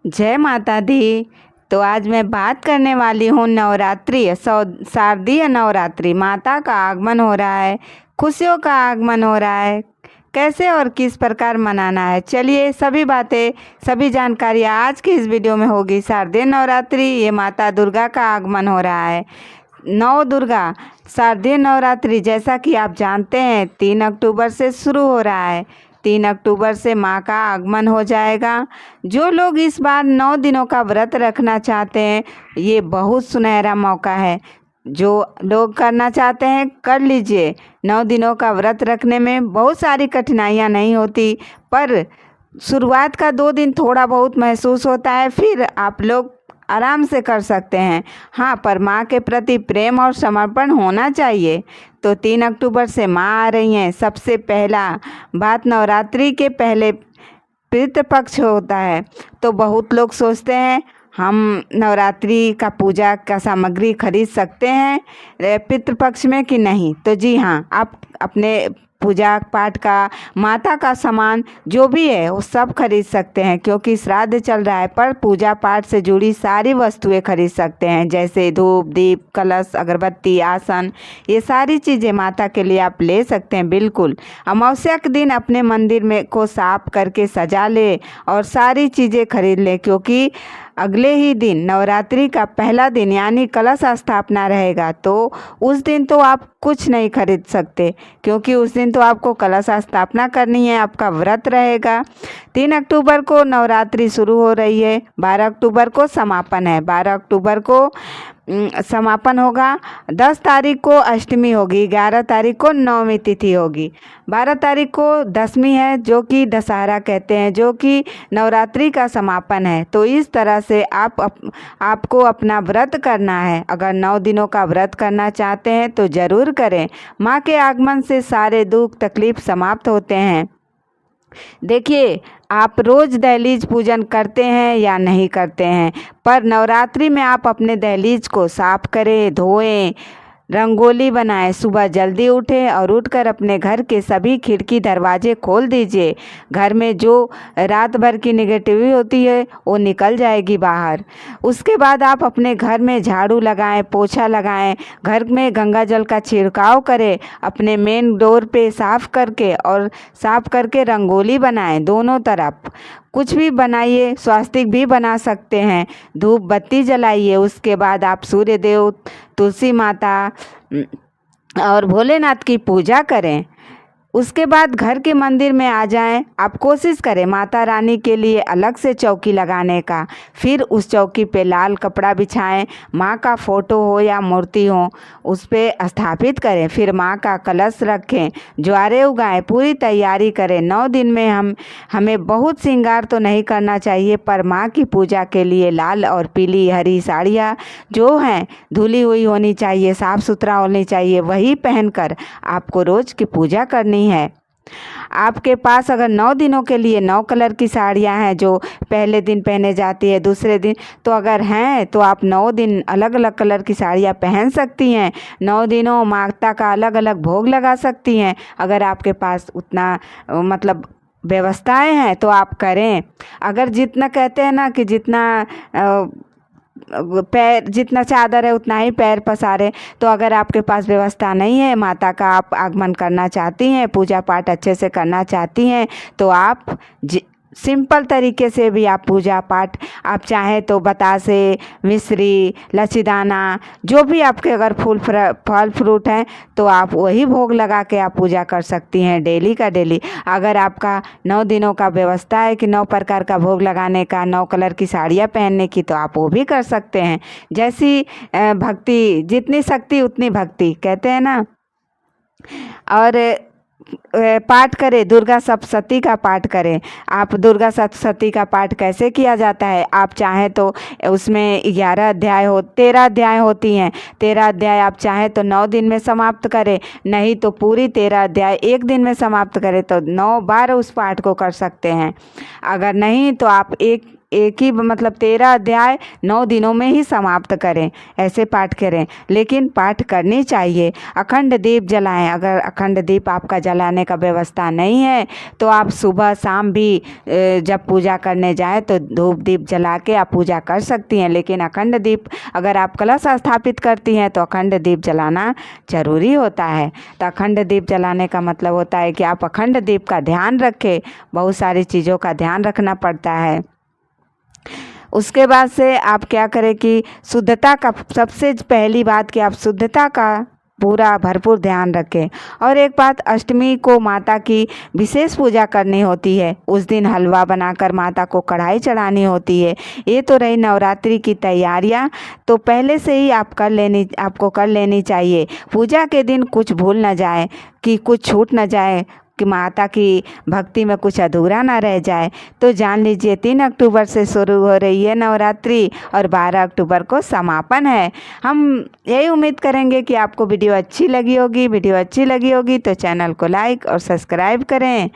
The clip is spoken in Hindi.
जय माता दी। तो आज मैं बात करने वाली हूँ नवरात्रि शारदीय नवरात्रि। माता का आगमन हो रहा है, खुशियों का आगमन हो रहा है, कैसे और किस प्रकार मनाना है। चलिए सभी बातें सभी जानकारियाँ आज की इस वीडियो में होगी। शारदीय नवरात्रि, ये माता दुर्गा का आगमन हो रहा है। नौ दुर्गा शारदीय नवरात्रि जैसा कि आप जानते हैं 3 अक्टूबर से शुरू हो रहा है। 3 अक्टूबर से माँ का आगमन हो जाएगा। जो लोग इस बार 9 दिनों का व्रत रखना चाहते हैं, ये बहुत सुनहरा मौका है। जो लोग करना चाहते हैं कर लीजिए। 9 दिनों का व्रत रखने में बहुत सारी कठिनाइयाँ नहीं होती, पर शुरुआत का 2 दिन थोड़ा बहुत महसूस होता है, फिर आप लोग आराम से कर सकते हैं। हाँ, पर माँ के प्रति प्रेम और समर्पण होना चाहिए। तो 3 अक्टूबर से माँ आ रही हैं। सबसे पहला बात, नवरात्रि के पहले पितृपक्ष होता है। तो बहुत लोग सोचते हैं हम नवरात्रि का पूजा का सामग्री खरीद सकते हैं पितृपक्ष में कि नहीं। तो जी हाँ, आप अपने पूजा पाठ का, माता का सामान जो भी है वो सब खरीद सकते हैं, क्योंकि श्राद्ध चल रहा है। पर पूजा पाठ से जुड़ी सारी वस्तुएं खरीद सकते हैं, जैसे धूप, दीप, कलश, अगरबत्ती, आसन, ये सारी चीज़ें माता के लिए आप ले सकते हैं। बिल्कुल अमावस्या के दिन अपने मंदिर में को साफ करके सजा ले और सारी चीज़ें खरीद ले, क्योंकि अगले ही दिन नवरात्रि का पहला दिन यानी कलश स्थापना रहेगा। तो उस दिन तो आप कुछ नहीं खरीद सकते, क्योंकि उस दिन तो आपको कलश स्थापना करनी है, आपका व्रत रहेगा। 3 अक्टूबर को नवरात्रि शुरू हो रही है, 12 अक्टूबर को समापन है। 12 अक्टूबर को समापन होगा। 10 तारीख को अष्टमी होगी, 11 तारीख को नवमी तिथि होगी, 12 तारीख को दशमी है, जो कि दशहरा कहते हैं, जो कि नवरात्रि का समापन है। तो इस तरह से आपको अपना व्रत करना है। अगर 9 दिनों का व्रत करना चाहते हैं तो ज़रूर करें। माँ के आगमन से सारे दुख तकलीफ समाप्त होते हैं। देखिए, आप रोज़ दहलीज पूजन करते हैं या नहीं करते हैं, पर नवरात्रि में आप अपने दहलीज को साफ करें, धोएं, रंगोली बनाएं, सुबह जल्दी उठें और उठकर अपने घर के सभी खिड़की दरवाजे खोल दीजिए। घर में जो रात भर की नेगेटिविटी होती है वो निकल जाएगी बाहर। उसके बाद आप अपने घर में झाड़ू लगाएं, पोछा लगाएं, घर में गंगा जल का छिड़काव करें, अपने मेन डोर पे साफ करके रंगोली बनाएं दोनों तरफ। कुछ भी बनाइए, स्वास्तिक भी बना सकते हैं, धूप बत्ती जलाइए। उसके बाद आप सूर्य देव, तुलसी माता और भोलेनाथ की पूजा करें। उसके बाद घर के मंदिर में आ जाएं। आप कोशिश करें माता रानी के लिए अलग से चौकी लगाने का। फिर उस चौकी पे लाल कपड़ा बिछाएं, माँ का फ़ोटो हो या मूर्ति हो उस पे स्थापित करें। फिर माँ का कलश रखें, ज्वारे उगाएं, पूरी तैयारी करें। 9 दिन में हमें बहुत श्रृंगार तो नहीं करना चाहिए, पर माँ की पूजा के लिए लाल और पीली हरी साड़ियाँ जो हैं धुली हुई होनी चाहिए, साफ़ सुथरा होनी चाहिए, वही पहनकर आपको रोज़ की पूजा करनी है। आपके पास अगर 9 दिनों के लिए 9 कलर की साड़ियाँ हैं जो पहले दिन पहने जाती है, दूसरे दिन, तो अगर हैं तो आप 9 दिन अलग अलग कलर की साड़ियाँ पहन सकती हैं। 9 दिनों माता का अलग अलग भोग लगा सकती हैं। अगर आपके पास उतना मतलब व्यवस्थाएं हैं तो आप करें। अगर जितना कहते हैं ना कि जितना चादर है उतना ही पैर पसारे, तो अगर आपके पास व्यवस्था नहीं है, माता का आप आगमन करना चाहती हैं, पूजा पाठ अच्छे से करना चाहती हैं, तो आप सिंपल तरीके से भी आप पूजा पाठ, आप चाहें तो बतासे, मिश्री, लच्छीदाना, जो भी आपके अगर फल फ्रूट हैं तो आप वही भोग लगा के आप पूजा कर सकती हैं डेली का डेली। अगर आपका 9 दिनों का व्यवस्था है कि 9 प्रकार का भोग लगाने का, 9 कलर की साड़ियाँ पहनने की, तो आप वो भी कर सकते हैं। जैसी भक्ति, जितनी शक्ति उतनी भक्ति कहते हैं ना। और पाठ करें, दुर्गा सप्तशती का पाठ करें। आप दुर्गा सप्तशती का पाठ कैसे किया जाता है, आप चाहें तो उसमें 13 अध्याय होती हैं। 13 अध्याय आप चाहें तो 9 दिन में समाप्त करें, नहीं तो पूरी 13 अध्याय एक दिन में समाप्त करें, तो 9 बार उस पाठ को कर सकते हैं। अगर नहीं तो आप एक ही मतलब 13 अध्याय 9 दिनों में ही समाप्त करें, ऐसे पाठ करें। लेकिन पाठ करनी चाहिए। अखंड दीप जलाएं। अगर अखंड दीप आपका जलाने का व्यवस्था नहीं है तो आप सुबह शाम भी जब पूजा करने जाएं तो धूप दीप जला के आप पूजा कर सकती हैं। लेकिन अखंड दीप अगर आप कलश स्थापित करती हैं तो अखंड दीप जलाना जरूरी होता है। तो अखंड दीप जलाने का मतलब होता है कि आप अखंड दीप का ध्यान रखें। बहुत सारी चीज़ों का ध्यान रखना पड़ता है। उसके बाद से आप क्या करें कि शुद्धता का, सबसे पहली बात कि आप शुद्धता का पूरा भरपूर ध्यान रखें। और एक बात, अष्टमी को माता की विशेष पूजा करनी होती है। उस दिन हलवा बनाकर माता को कढ़ाई चढ़ानी होती है। ये तो रही नवरात्रि की तैयारियां, तो पहले से ही आपको कर लेनी चाहिए। पूजा के दिन कुछ भूल न जाए, कि कुछ छूट न जाए, कि माता की भक्ति में कुछ अधूरा ना रह जाए। तो जान लीजिए 3 अक्टूबर से शुरू हो रही है नवरात्रि और 12 अक्टूबर को समापन है। हम यही उम्मीद करेंगे कि आपको वीडियो अच्छी लगी होगी। वीडियो अच्छी लगी होगी तो चैनल को लाइक और सब्सक्राइब करें।